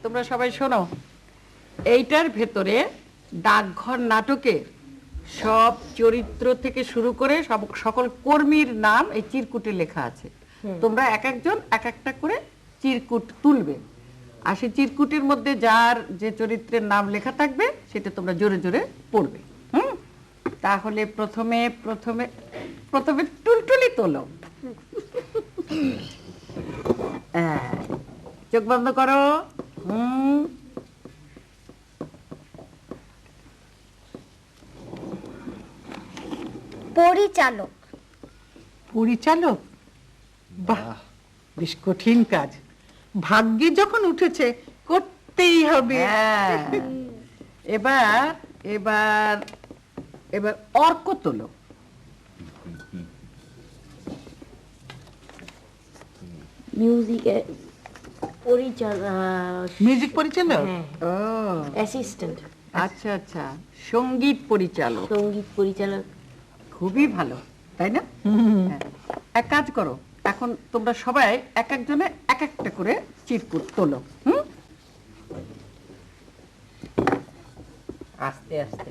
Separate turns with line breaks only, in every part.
তোমরা সবাই শোনো, এইটার ভেতরে ডাকঘর নাটকে সব চরিত্র থেকে শুরু করে সকল কর্মীর নাম এই চিরকুটে লেখা আছে। তোমরা এক একজন এক একটা করে চিরকুট তুলবে, আর সেই চিরকুটের মধ্যে যার যে চরিত্রের নাম লেখা থাকবে সেটা তোমরা জোরে জোরে পড়বে। তাহলে প্রথমে প্রথমে প্রথমে টুলটুলি তোলো। চোখ বন্ধ করো।
পরিচালক।
পরিচালক? বাহ, বেশ কঠিন কাজ। ভাগ্যে যখন উঠেছে করতেই হবে।
এবার এবার এবার অর্ক তোলো।
মিউজিক পরিচালক?
অ্যাসিস্ট্যান্ট।
আচ্ছা আচ্ছা, সঙ্গীত পরিচালক।
সঙ্গীত পরিচালক।
খুবই ভালো, তাই না? এক কাজ করো, এখন তোমরা সবাই এক একজনে এক একটা করে চিরকুট তোলো।
আস্তে আস্তে।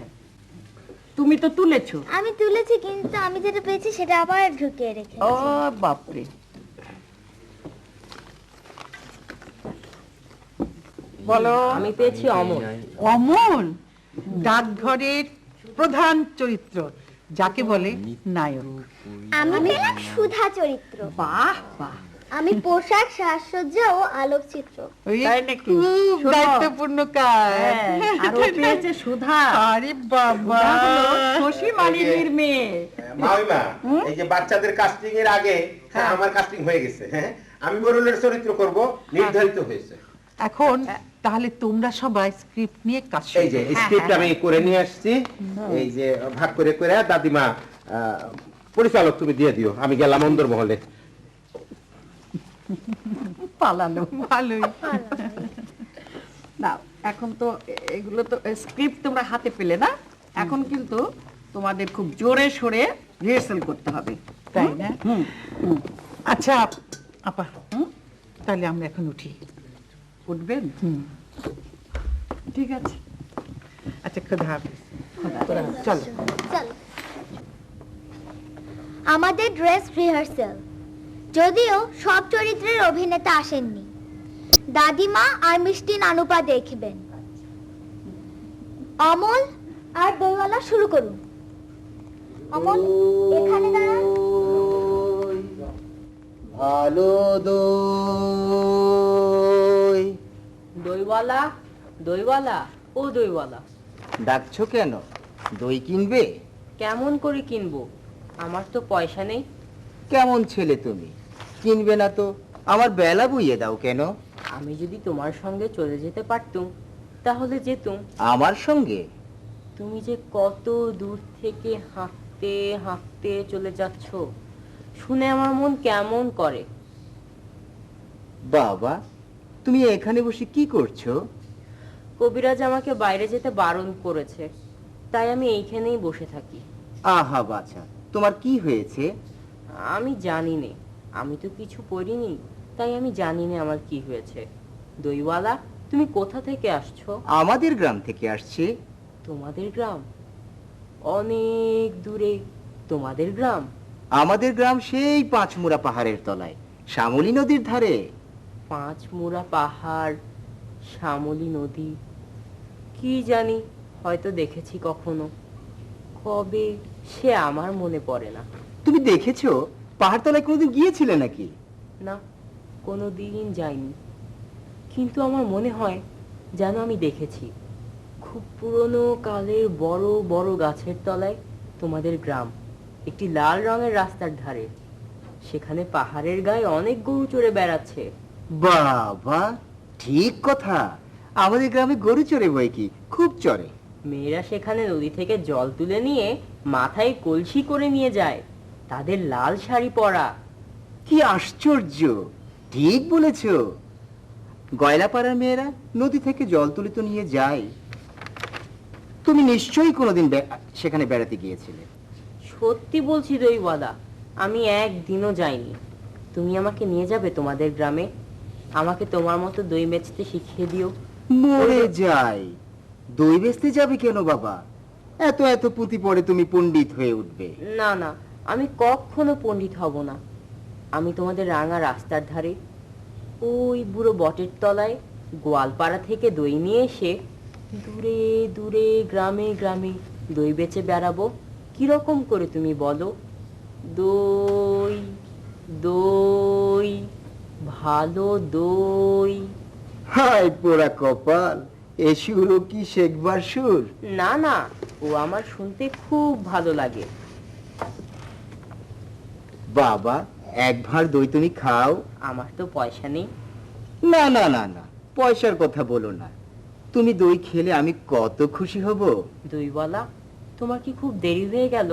তুমি তো তুলেছো।
আমি তুলেছি, কিন্তু আমি যেটা পেয়েছি সেটা আবার ঢুকিয়ে রেখেছি।
ও বাপরে, বলো।
আমি পেয়েছি অমল।
অমল ডাকঘরের প্রধান চরিত্র, যাকে বলে নায়ক।
আমি পেলাম সুধা চরিত্র।
বাহ বাহ,
আমি পোশাক, সাজসজ্জা ও আলোকচিত্র।
তাই নাকি?
খুব
শোনো।
দায়িত্বপূর্ণ কাজ।
আর ও পেয়েছে সুধা।
আরে বাবা,
সুধা হলো শশী মালিনীর মেয়ে।
মামিমা, এই যে বাচ্চাদের কাস্টিং এর আগে আমার কাস্টিং হয়ে গেছে। হ্যাঁ, আমি বরুণের চরিত্র করব, নির্ধারিত হয়েছে।
এখন তাহলে তোমরা সবাই স্ক্রিপ্ট নিয়ে কাজ
এই যে স্ক্রিপ্ট আমি করে নিয়ে আসছি, এই যে ভাগ করে করে দাদিমা পরিচালক তুমি দিয়ে দিও, আমি গেলাম অন্দরমহলে।
পালানো
ভালোই।
না, এখন তো এগুলো তো স্ক্রিপ্ট তোমরা হাতে পেলে না, এখন কিন্তু তোমাদের খুব জোরে সোরে রিহার্সাল করতে হবে,
তাই না? আচ্ছা আপা, তাহলে আমরা এখন উঠি।
উঠবেন? ঠিক আছে।
আচ্ছা, খোদা হাফেজ। চলো।
চলো। আমাদের ড্রেস রিহার্সাল, যদিও সব চরিত্রের অভিনেতা আসেননি। দাদিমা আর মিষ্টি নানুপা দেখবেন। অমল আর দইওয়ালা শুরু করুন। অমল এখানে দাঁড়ান।
ভালো দই। দইওয়ালা, দইওয়ালা, ও দইওয়ালা।
ডাকছো কেন? দই কিনবে?
কেমন করে কিনবো? আমার তো পয়সা নেই।
কেমন ছেলে তুমি, কিনবে না তো আমার বেলা বইয়ে দাও কেন?
আমি যদি তোমার সঙ্গে চলে যেতে পারতুম তাহলে যেতুম।
আমার সঙ্গে?
তুমি যে কত দূর থেকে হাঁটতে হাঁটতে চলে যাচ্ছ, শুনে আমার মন কেমন করে।
বাবা, তুমি এখানে বসে কি করছো?
কবিরাজ আমাকে বাইরে যেতে বারণ করেছে, তাই আমি এইখানেই বসে থাকি।
আহা বাছা, তোমার কি হয়েছে?
আমি জানি নে, আমি তো কিছু পড়িনি, তাই আমি জানি না আমার কি হয়েছে। দইওয়ালা, তুমি কোথা থেকে আসছো?
আমাদের গ্রাম থেকে আসছে।
তোমাদের গ্রাম? অনেক দূরে তোমাদের গ্রাম?
আমাদের গ্রাম সেই পাঁচমুড়া পাহাড়ের তলায়, শ্যামলী নদীর ধারে।
পাঁচমুড়া পাহাড়, শ্যামলী নদী, কি জানি, হয়তো দেখেছি কখনো, কবে সে আমার মনে পড়ে না।
তুমি দেখেছো? পাহাড় তলায় কোনোদিন গিয়েছিলে নাকি?
না, কোনোদিন যাইনি, কিন্তু আমার মনে হয় যেন আমি দেখেছি। খুব পুরনো কালের বড় বড় গাছের তলায় তোমাদের গ্রাম, একটি লাল রঙের রাস্তার ধারে। সেখানে পাহাড়ের গায়ে অনেক গরু চড়ে বেড়াচ্ছে।
বাবা, ঠিক কথা, আমাদের গ্রামে গরু চড়ে বই কি, খুব চড়ে।
মেয়েরা সেখানে নদী থেকে জল তুলে নিয়ে মাথায় কলসি করে নিয়ে যায়, তাদের লাল শাড়ি পরা।
কি আশ্চর্য, ঠিক বলেছ। গয়লাপাড়ার মেয়েরা নদী থেকে জল তুলে তো নিয়ে যায়। তুমি নিশ্চয়ই কোনোদিন সেখানে বেড়াতে গিয়েছিলে।
সত্যি বলছি দইওয়ালা, আমি একদিনও যাইনি। তুমি আমাকে নিয়ে যাবে তোমাদের গ্রামে? আমাকে তোমার মতো দই বেচতে শিখিয়ে দিও।
মরে যাই, দই বেচতে যাবে কেন বাবা? এত এত পুঁথি পড়ে তুমি পণ্ডিত হয়ে উঠবে।
না না, আমি কখনো পণ্ডিত হব না। আমি তোমাদের রাঙা রাস্তার ধারে ওই বুড়ো বটের তলায় গোয়ালপাড়া থেকে দই নিয়ে এসে দূরে দূরে গ্রামে গ্রামে দই বেচে বেড়াবো। কিরকম করে তুমি বলো? দই দই, ভালো দই।
হায় পোড়া কপাল, এ সুরও কি শেখবার সুর?
না না, ও আমার শুনতে খুব ভালো লাগে।
বাবা, এক ভাঁড় দই তুমি খাও।
আমার তো পয়সা নেই।
না না না না, পয়সার কথা বলো না। তুমি দই খেলে আমি কত খুশি হব।
দইওয়ালা, তোমার কি খুব দেরি হয়ে গেল?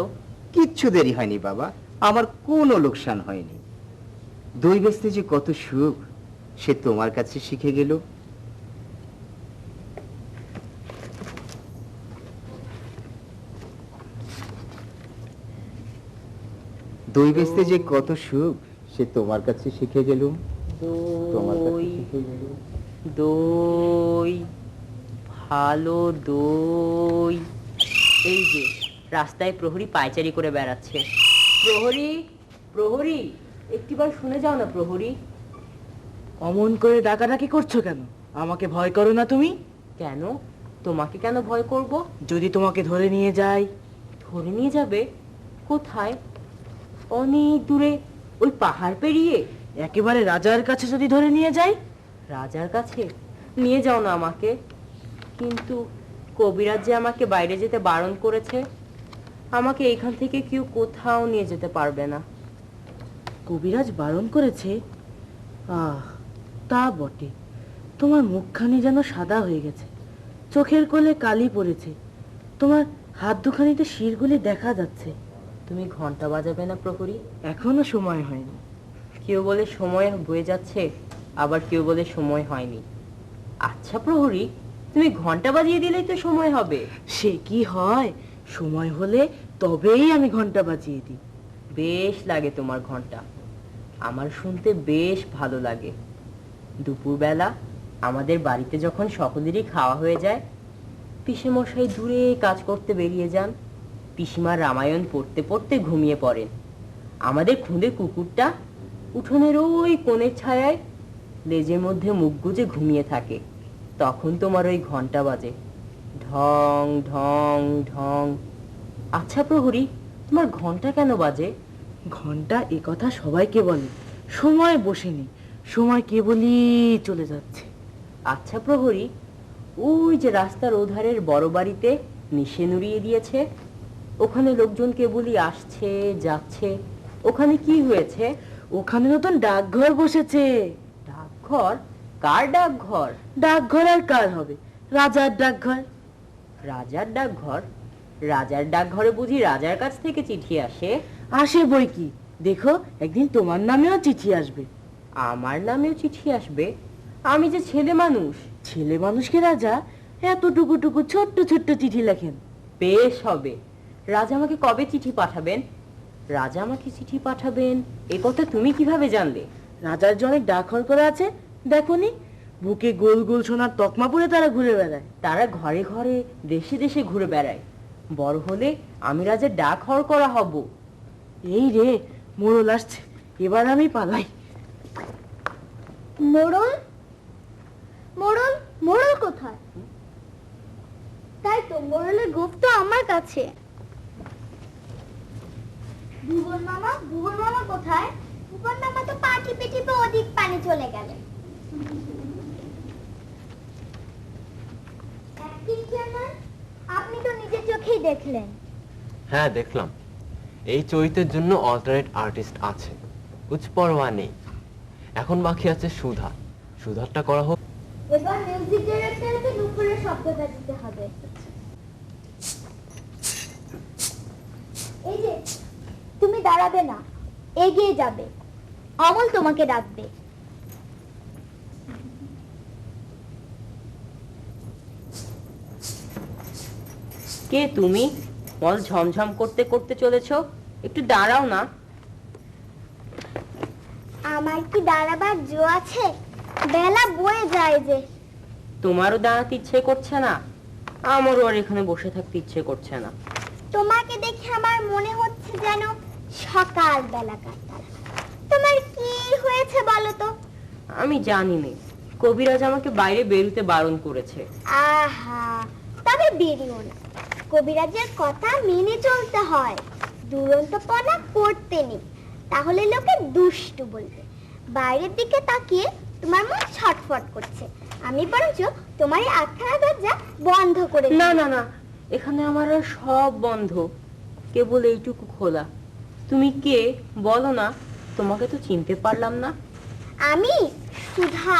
কিচ্ছু দেরি হয়নি বাবা, আমার কোনো লোকসান হয়নি। দই বেচতে যে কত সুখ, সে তোমার কাছে শিখে গেল। দই বেচতে যে কত সুখ, সে তোমার কাছে শিখে গেল। তোমার কাছে
দই
শিখে গেল।
দই, ভালো দই। এই যে রাস্তায় প্রহরী পায়চারি করে বেড়াচ্ছে। প্রহরী, প্রহরী, একটিবার শুনে যাও না প্রহরী।
অমন করে ডাকাডাকি করছো কেন? আমাকে ভয় করো না তুমি?
কেন? তোমাকে কেন ভয় করব?
যদি তোমাকে ধরে নিয়ে যাই?
ধরে নিয়ে যাবে? কোথায়? অনেক দূরে, ওই পাহাড় পেরিয়ে?
একেবারে রাজার কাছে যদি ধরে নিয়ে যাই?
রাজার কাছে নিয়ে যাও না আমাকে। কিন্তু কবিরাজ যে আমাকে বাইরে যেতে বারণ করেছে। আমাকে এখান থেকে কেউ কোথাও নিয়ে যেতে পারবে না।
কবিরাজ বারণ করেছে? আহ, তা বটে। তোমার মুখখানি যেন সাদা হয়ে গেছে, চোখের কোলে কালি পড়েছে, তোমার হাত দুখানিতে শিরগুলি দেখা যাচ্ছে।
তুমি ঘন্টা বাজাবে না প্রহরী?
এখনো সময় হয়নি।
কেউ বলে সময় বয়ে যাচ্ছে, আবার কেউ বলে সময় হয়নি। আচ্ছা প্রহরী, তুমি ঘন্টা বাজিয়ে দিলেই তো সময় হবে।
সে কি হয়? সময় হলে তবেই আমি ঘন্টা বাজিয়ে দিই।
বেশ লাগে তোমার ঘন্টা, আমার শুনতে বেশ ভালো লাগে। দুপুরবেলা আমাদের বাড়িতে যখন সকলেরই খাওয়া হয়ে যায়, পিসেমশাই দূরে কাজ করতে বেরিয়ে যান, পিসিমা রামায়ণ পড়তে পড়তে ঘুমিয়ে পড়েন। আমাদের খুদে কুকুরটা উঠোনের ওই কোণের ছায়ায় লেজের মধ্যে মুখ গুজে ঘুমিয়ে থাকে। তখন তোমার ওই ঘন্টা বাজে, ঢং ঢং ঢং। আচ্ছা প্রহরী, তোমার ঘন্টা কেন বাজে?
ঘন্টা এ কথা সবাইকে বলে, সময় বসেনি, সময় কেবলই চলে যাচ্ছে।
আচ্ছা প্রহরী, ওই যে রাস্তার ওধারের বড় বাড়িতে নিশে নুড়িয়ে দিয়েছে, ওখানে লোকজন কেবলই আসছে যাচ্ছে, ওখানে কি হয়েছে?
ওখানে নতুন ডাকঘর বসেছে।
ডাকঘর? কার ডাকঘর?
ডাকঘর আর কার হবে? রাজার ডাকঘর।
রাজার ডাকঘর? রাজার ডাকঘরে বুঝি রাজার কাছ থেকে চিঠি আসে?
আসে বই কি, দেখো একদিন তোমার নামেও চিঠি আসবে।
আমার নামেও চিঠি আসবে? আমি যে ছেলে মানুষ।
ছেলে মানুষকে রাজা এতটুকু টুকু ছোট্ট ছোট্ট চিঠি লেখেন?
বেশ হবে। রাজা আমাকে কবে চিঠি পাঠাবেন? রাজা আমাকে চিঠি পাঠাবেন এ কথা তুমি কিভাবে জানলে?
রাজার যে অনেক ডাকঘর করা আছে, দেখোনি? বুকে গোল গোল সোনার তকমা পরে তারা ঘুরে বেড়ায়।
তারা ঘরে ঘরে দেশে দেশে ঘুরে বেড়ায়। বড় হলে আমি রাজার ডাকঘর করা হব।
এই রে, মোড়ল আসছে, এবার আমি পালাই।
মোড়ল, মোড়ল, মোড়ল কোথায়? তাই তো, মোড়লের গোফ তো আমার কাছে। ভুবন মামা, ভুবন মামা কোথায়? ভুবন মামা তো পা টিপে টিপে ওদিক পানি চলে গেলেন। আপনি তো নিজের চোখেই দেখলেন।
হ্যাঁ দেখলাম। এই চরিত্রের জন্য অল্টারনেট আর্টিস্ট আছে, কুছ পরোয়া নেই। এখন বাকি আছে সুধা। সুধারটা করা হোক।
এবার মিউজিক ডাইরেক্টরকে নুপুরের শব্দটা দিতে হবে। এই যে, তুমি দাঁড়াবে না, এগিয়ে যাবে। অমল তোমাকে ডাকবে।
কে তুমি? মল ঝমঝম করতে করতে চলেছো, একটু দাঁড়াও না।
আমার কি দাঁড়াবার জো আছে? বেলা বয়ে যায় যে।
তোমারও দাঁড়াতে ইচ্ছে করছে না, আমারও আর এখানে বসে থাকতে ইচ্ছে করছে না।
তোমাকে দেখে আমার মনে হচ্ছে যেন সকাল বেলাকার তারা। তোমার কি হয়েছে বলো তো?
আমি জানি না, কবিরাজ আমাকে বাইরে বেরোতে বারণ করেছে।
আহা, তবে বেরিও না। কবিরাজের কথা মেনে চলতে হয়, দুরন্তপনা করতে নেই, তাহলে লোকে দুষ্টু বলবে। বাইরের দিকে তাকিয়ে তোমার মন ছটফট করছে, আমি বরঞ্চ তোমার এই আটখানা দরজা বন্ধ করে দিই।
না না না, এখানে আমার আর সব বন্ধ, কেবল এইটুকু খোলা। তুমি কে বলো না, তোমাকে তো চিনতে পারলাম না।
আমি সুধা,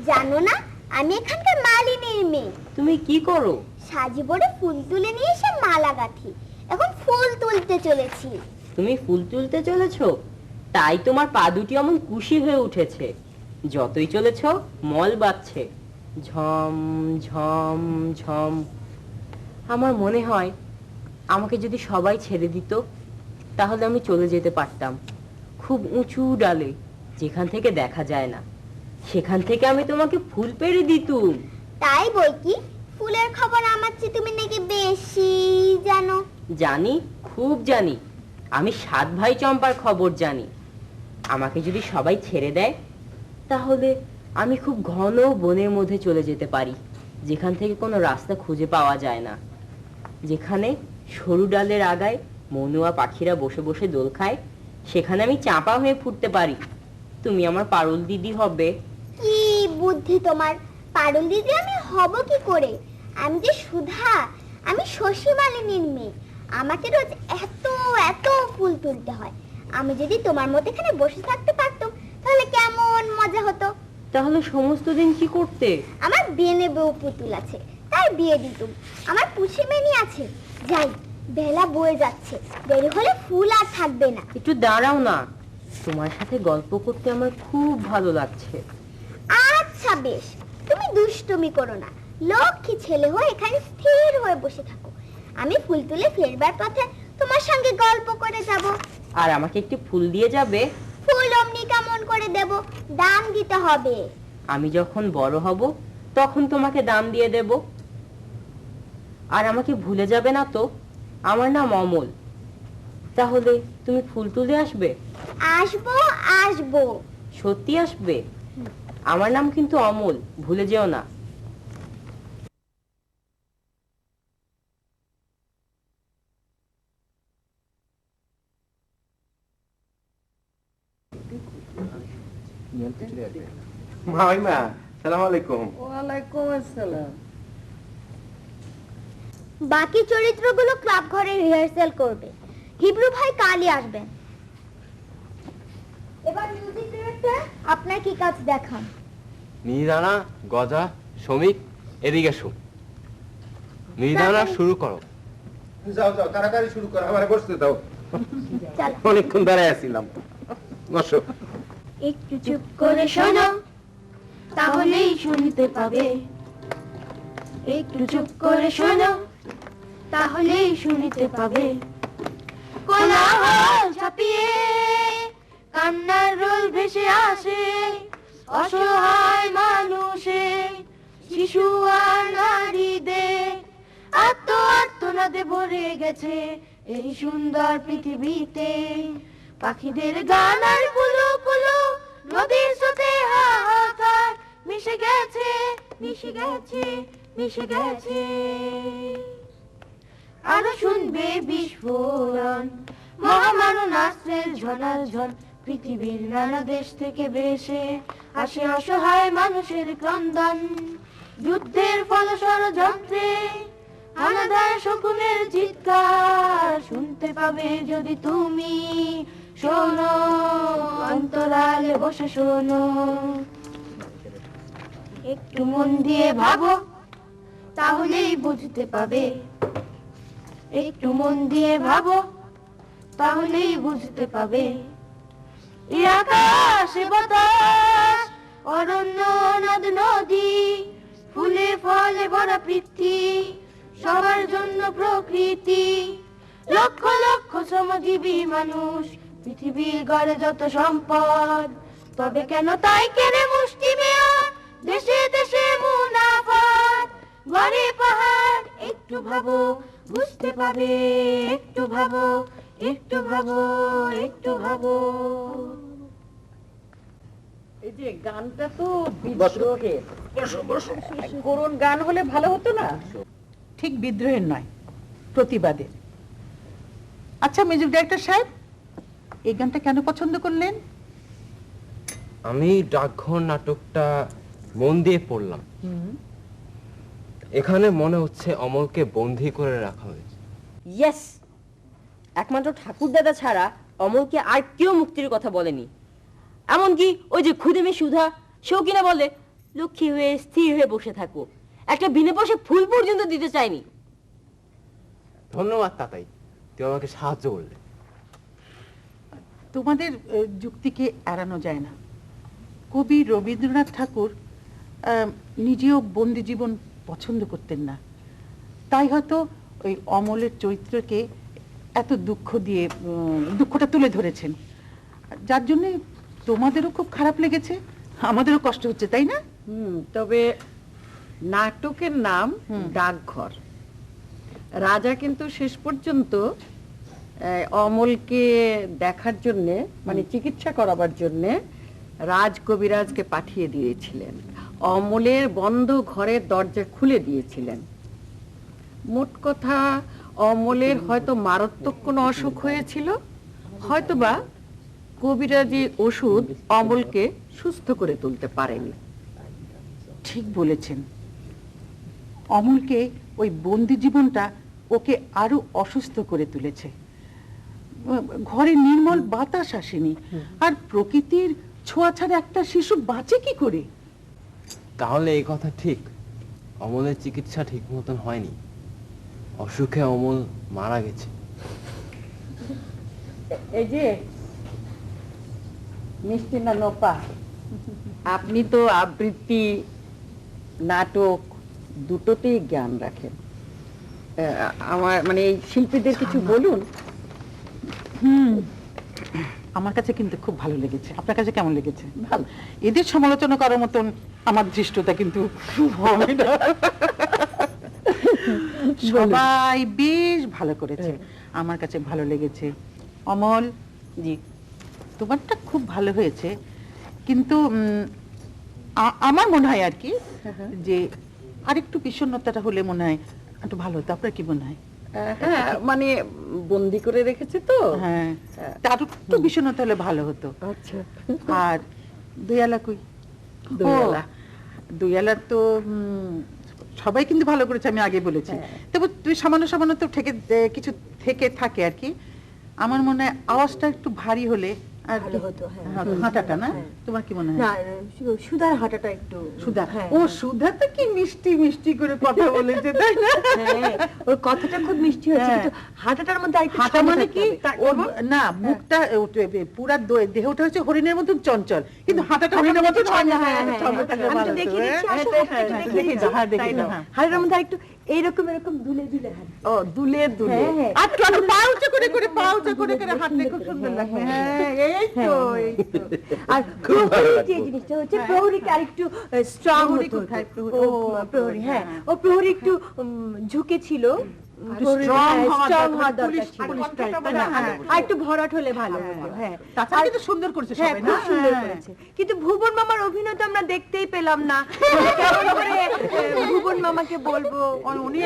জানো না আমি এখানকার মালিনীর মেয়ে।
তুমি কি করো?
সাজি বড়ে ফুল তুলে নিয়ে এসে মালা গাঁথি, এখন ফুল তুলতে চলেছি।
তুমি ফুল তুলতে চলেছো, তাই তোমার পা দুটি অমন কুশি হয়ে উঠেছে। যতই চলেছো মল বাজছে, ঝম ঝম ঝম। আমার মনে হয় আমাকে যদি সবাই ছেড়ে দিত, তাহলে আমি চলে যেতে পারতাম খুব উঁচু ডালে, যেখান থেকে দেখা যায় না। সেখান থেকে আমি তোমাকে ফুল পেড়ে দিতুম।
তাই বই কি, ফুলের খবর আমার চেয়ে তুমি নাকি বেশি জানো?
জানি, খুব জানি। আমি 7 ভাই চম্পার খবর জানি। আমাকে যদি সবাই ছেড়ে দেয়, তাহলে আমি খুব ঘন বনের মধ্যে চলে যেতে পারি, যেখান থেকে কোনো রাস্তা খুঁজে পাওয়া যায় না, যেখানে সরু ডালের আগায় মনুয়া পাখিরা বসে বসে দোল খায়। সেখানে আমি চাপা হয়ে ফুটতে পারি। তুমি আমার পারুল দিদি হবে।
কি বুদ্ধি তোমার! পারুল দিদি আমি হব কি করে? আমি যে সুধা, আমি শশী মালিনীর মেয়ে। আমাকে রোজ এত এত ফুল তুলতে হয়। আমি যদি তোমার মতো এখানে বসে থাকতে পারতাম, তাহলে কেমন মজা হতো।
তাহলে সমস্ত দিন কি করতে?
আমার বেনে বউ পুতুল আছে, তাই বিয়ে দিতুম। আমার পুষি মেনি আছে। যাই, বেলা বয়ে যাচ্ছে, দেরি হলে ফুল আর থাকবে না।
একটু দাঁড়াও না, তোমার সাথে গল্প করতে আমার খুব ভালো লাগছে।
আচ্ছা বেশ, তুমি দুষ্টুমি করো না। লক্ষ্মী ছেলে হয়ে এখানে স্থির হয়ে বসে থাকো। আমি ফুল তুলে ফেরবার পথে তোমার সঙ্গে গল্প করে যাব।
আর আমাকে একটি ফুল দিয়ে যাবে?
ফুল অমনি কেমন করে দেব? দাম দিতে হবে।
আমি যখন বড় হব, তখন তোমাকে দাম দিয়ে দেব। আর আমাকে ভুলে যাবে না তো? আমার নাম অমল। তাহলে তুমি ফুল তুলে আসবে?
আসবো আসবো।
সত্যি আসবে? আমার নাম কিন্তু অমল, ভুলে যেও না।
মাইমা, সালাম আলাইকুম।
ওয়ালাইকুম আসসালাম।
বাকি চরিত্রগুলো ক্লাব ঘরে রিহার্সাল করবে। হিব্রু ভাই কালই আসবেন। এবার মিউজিক ডিরেক্টর, আপনার কি কাজ দেখান?
মিহিদানা, গজা, শ্রমিক, এদিকে এসো। মিহিদানা, শুরু করো।
যাও যাও, তাড়াতাড়ি শুরু করো, আমারে বসতে দাও।
চলো।
অনেকক্ষণ দাঁড়ায় আছিলাম, বসো।
একটু চুপ করে শোনো, তাহলেই শুনতে পাবে। একটু চুপ করে শোনো, তাহলেই শুনতে পাবে। কোলাহল ছাপিয়ে কান্নার রোল ভেসে আসে অসহায় মানুষে, শিশু আর নারীদের আর্তনাদে ভরে গেছে এই সুন্দর পৃথিবীতে। পাখিদের গান আর কুলু কুলু, নদীর স্রোতে হাহাকার মিশে গেছে মিশে গেছে মিশে গেছে। আরো শুনবে বিস্ফোরণ, মহামারণাস্ত্রের ঝনাঝন। পৃথিবীর নানা দেশ থেকে ভেসে আসে অসহায় মানুষের ক্রন্দন। যুদ্ধের ফল ষড়যন্ত্রে হানাদার শকুনের চিৎকার শুনতে পাবে যদি তুমি শোনো, অন্তরালে বসে শোনো। একটু মন দিয়ে ভাবো, তাহলেই বুঝতে পাবে। একটু মন দিয়ে ভাবো, তাহলেই বুঝতে পাবে। এই আকাশে বাতাস, অরণ্য নদ নদী, ফুলে ফলে ভরা পৃথিবী, সবার জন্য প্রকৃতি। লক্ষ লক্ষ শ্রমজীবী মানুষ, পৃথিবীর গড়ে যত সম্পদ, তবে কেন তাই কেড়ে মুষ্টি মেয় দেশে দেশে মুনাফা, ঘরে পাহাড়, একটু ভাবো বুঝতে পাবে, একটু ভাবো, একটু ভাবো, একটু ভাবো।
এই যে গানটা তো বিদ্রোহের, করুণ গান হলে ভালো হতো না?
ঠিক বিদ্রোহের নয়, প্রতিবাদের। আচ্ছা মিউজিক ডাইরেক্টর সাহেব, এই গানটা কেন পছন্দ করলেন?
আমি ডাকঘর নাটকটা মন দিয়ে পড়লাম। এখানে মনে হচ্ছে অমলকে বন্দী করে রাখা হয়েছে।
ইয়েস, একমাত্র ঠাকুরদাদা ছাড়া অমলকে আর কেউ মুক্তির কথা বলেনি। এমনকি ওই যে খুদেমি সুধা, সেও কিনা বলে লক্ষ্মী হয়ে স্থির হয়ে বসে থাকো, একটা বিনে পয়সা ফুল পর্যন্ত দিতে চায়নি।
ধন্যবাদ তাতাই, তুই আমাকে সাহায্য করলে।
তোমাদের যুক্তিকে এড়ানো যায় না। কবি রবীন্দ্রনাথ ঠাকুর নিজেও বন্দি জীবন পছন্দ করতেন না, তাই হয়তো ওই অমলের চরিত্রকে এত দুঃখ দিয়ে দুঃখটা তুলে ধরেছেন, যার জন্য তোমাদেরও খুব খারাপ লেগেছে, আমাদেরও কষ্ট হচ্ছে, তাই না?
তবে নাটকের নাম ডাকঘর। রাজা কিন্তু শেষ পর্যন্ত অমলকে দেখার জন্য, মানে চিকিৎসা করাবার জন্য রাজ কবিরাজকে পাঠিয়ে দিয়েছিলেন, অমলের বন্ধ ঘরের দরজা খুলে দিয়েছিলেন। মোট কথা অমলের হয়তো মারাত্মক কোনো অসুখ হয়েছিল, হয়তোবা কবিরাজি ওষুধ অমলকে সুস্থ করে তুলতে পারেনি।
ঠিক বলেছেন, অমলকে ওই বন্দি জীবনটা ওকে আরো অসুস্থ করে তুলেছে। ঘরে নির্মল বাতাস আসেনি, আর প্রকৃতির ছোঁয়া ছাড়া একটা শিশু বাঁচে কি করে?
তাহলে এই কথা ঠিক, অমলের চিকিৎসা ঠিক মতন হয়নি, অসুখে অমল মারা গেছে।
এই যে মিষ্টি না নোপা, আপনি তো আবৃত্তি নাটক দুটোতেই জ্ঞান রাখেন। আমার মানে এই শিল্পীদের কিছু বলুন।
আমার কাছে কিন্তু খুব ভালো লেগেছে, আপনার কাছে কেমন লেগেছে? ভালো। এদের সমালোচনা করার মতন আমার দৃষ্টতা কিন্তু হয় না। সবাই বেশ ভালো করেছে, আমার কাছে ভালো লেগেছে। অমল জি, তোমারটা খুব ভালো হয়েছে, কিন্তু আমার মনে হয় আর কি যে আরেকটু বিষণ্ণতাটা হলে মনে হয় একটু ভালো হতো। আপনার কি মনে হয়?
হ্যাঁ, মানে বন্দি করে রেখেছে তো।
হ্যাঁ, তার একটু বিষণ্ণতা হলে ভালো হতো।
আচ্ছা,
আর দয়ালা কই?
দয়ালা।
দয়ালা তো সবাই কিন্তু ভালো করেছে, আমি আগে বলেছি। তবে তুই সামান্য সামান্য তো কিছু থেকে থাকে আর কি। আমার মনে হয় আওয়াজটা একটু ভারী হলে আর
ভালো হতো। হ্যাঁ,
হাঁটাটা না, তোমার কি মনে হয়?
না সুধার হাঁটাটা একটু,
সুধা, ও সুধা তো কি মিষ্টি মিষ্টি করে কথা বলেছে, তাই না?
হ্যাঁ, ওর কথাটা খুব মিষ্টি হয়েছে, কিন্তু হাঁটাটার মধ্যে আরেকটু
হাঁটা মানে কি ওর না, মুখটা পুরা দেহটা হচ্ছে হরিণের মতন চঞ্চল, কিন্তু হাঁটাটা হরিণের মতন হয় না।
আমি তো দেখিয়ে দিচ্ছি, আসো, দেখিয়ে দিচ্ছি। হাঁটার মধ্যে আরেকটু এইরকম এরকম দুলে দুলে হাঁটে।
ও দুলে দুলে,
আর পা উঁচু করে করে পা উঁচু করে করে হাঁটলে খুব সুন্দর লাগবে। হ্যাঁ, এই তো এই তো।
আর প্রহরী যে জিনিসটা হচ্ছে, প্রহরীকে আরেকটু স্ট্রং
প্রহরী
হতো।
কোথায়?
ও প্রহরী, হ্যাঁ, ও প্রহরী একটু ঝুঁকে ছিল,
strong হওয়া
স্ট্রং
দরকার,
হওয়া দরকার
পুলিশ
ছিল।
টাইপ, তাই না?
আর একটু ভরাট হলে ভালো হতো। হ্যাঁ,
তাছাড়া কিন্তু সুন্দর করেছে
হ্যাঁ,
সবাই
খুব
না?
সুন্দর করেছে। কিন্তু ভুবন মামার অভিনয় তো আমরা দেখতেই পেলাম না। কেমন করে ভুবন মামাকে বলবো?
উনি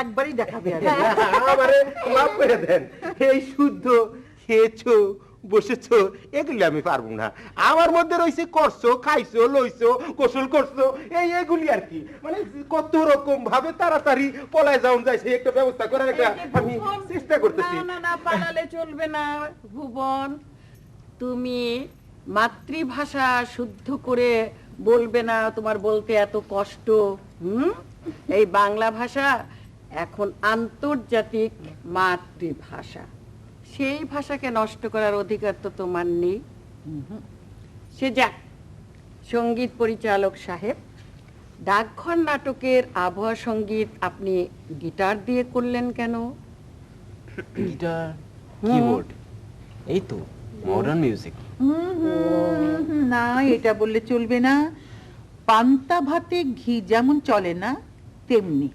একবারই দেখাবে আর কি।
আমারে মাফ করে দেন, এই শুদ্ধ খেয়েছো বসেছো এগুলি আমি পারবো না। আমার মধ্যে রয়েছে করছো, খাইছো, লইছো, গোসল করছো, এগুলি আর কি। মানে কত রকম ভাবে তাড়াতাড়ি পলায় যাওয়া যায় সেই একটা ব্যবস্থা করার একটা আমি চেষ্টা করতেছি।
না না না, পালালে চলবে না ভুবন। তুমি মাতৃভাষা শুদ্ধ করে বলবে না, তোমার বলতে এত কষ্ট। এই বাংলা ভাষা এখন আন্তর্জাতিক মাতৃভাষা, সেই ভাষাকে নষ্ট করার অধিকার তো তোমার নেই। সে যাক, সঙ্গীত পরিচালক সাহেব, ডাকঘর নাটকের আবহাওয়া সঙ্গীত আপনি গিটার দিয়ে করলেন কেন?
গিটার, কিবোর্ড, এই তো মডার্ন মিউজিক।
না, এটা বললে চলবে না। পান্তা ভাতে ঘি যেমন চলে না তেমনি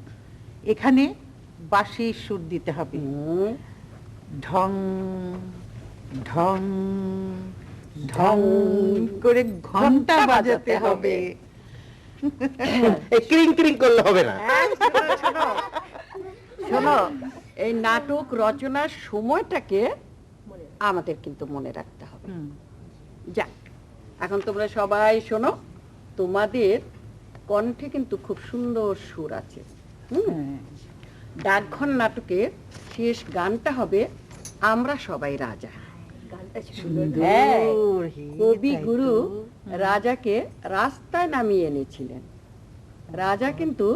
এখানে বাঁশি সুর দিতে হবে। ঢং ঢং ঢং করে ঘন্টা বাজাতে হবে।
এই ক্রিং ক্রিং করলে হবে না।
শোনো, এই নাটক রচনার সময়টাকে আমাদের কিন্তু মনে রাখতে হবে। যাক, এখন তোমরা সবাই শোনো, তোমাদের কণ্ঠে কিন্তু খুব সুন্দর সুর আছে। ডাকঘর নাটকের শেষ গানটা হবে আমরা সবাই রাজা। হ্যাঁ, কবিগুরু রাজাকে রাস্তায় নামিয়ে এনেছিলেন। রাজা কিন্তু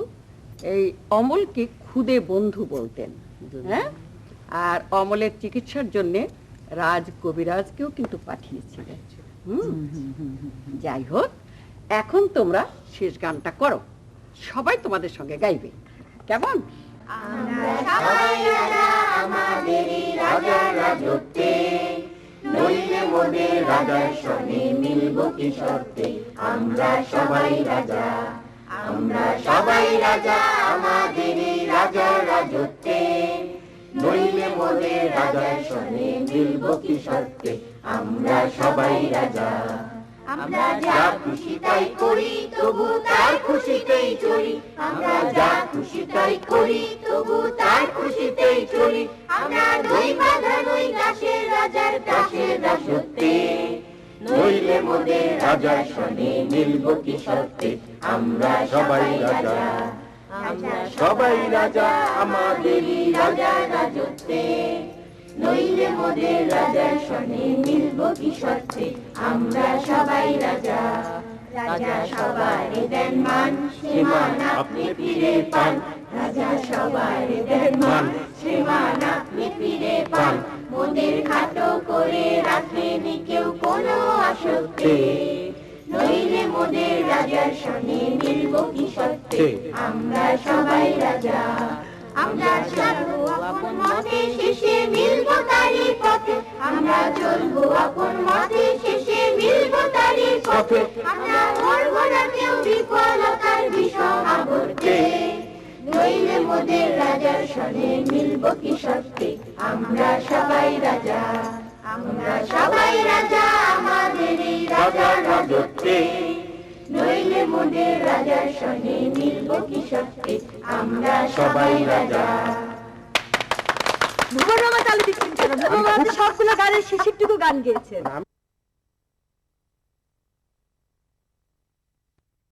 এই অমলকে খুদে বন্ধু বলতেন, হ্যাঁ, আর অমলের চিকিৎসার জন্য রাজ কবিরাজকেও কিন্তু পাঠিয়েছিলেন। যাই হোক, এখন তোমরা শেষ গানটা করো, সবাই তোমাদের সঙ্গে গাইবে, কেমন?
আমরা সবাই রাজা আমাদেরই রাজার রাজত্বে, নইলে মোদের রাজার সনে মিলব কি শর্তে। আমরা সবাই রাজা, আমরা সবাই রাজা আমাদেরই রাজার রাজত্বে, নইলে মোদের রাজার সনে মিলব কি শর্তে। আমরা সবাই রাজা, আমরা যা খুশি তাই করি তবু তার খুশিতেই চলি। আমরা যা খুশি তাই করি তবু তার খুশিতেই চলি। আমরা দুই বাধা নই দাসের রাজার দাসের দাসত্বে, নইলে মোদের রাজার সনে মিলব কি শর্তে। আমরা সবাই রাজা, আমরা সবাই রাজা আমাদেরই রাজার রাজত্বে, নইলে মোদের রাজার সনে মিলব কি শর্তে। আমরা সবাই রাজা, রাজা সবার দেন মান, সে মান আপনি ফিরে পান। রাজা সবার দেন মান, সে মান আপনি ফিরে পান। মোদের খাটো করে রাখেনি কেউ কোনো আসক্তি, নইলে মোদের রাজার সনে মিলব কি শর্তে। আমরা সবাই রাজা, আমরা চলবো আপন মতে শেষে মিলব তারি পথে। আমরা চলবো আপন মতে শেষে মিলব তারি পথে। আমরা মরব না কেউ বিফলতার বিষম আবর্তে, নইলে মোদের রাজার সনে মিলব কি শর্তে। আমরা সবাই রাজা, আমরা সবাই রাজা আমাদেরই রাজার রাজত্বে, নইলে মোদের রাজার সনে মিলব কি শর্তে। আমরা সবাই রাজা। ভুবন মামা তালি দিচ্ছেন কেন? ভুবন মামা তো সবগুলো গানের শেষেরটুকু গান গেয়েছেন।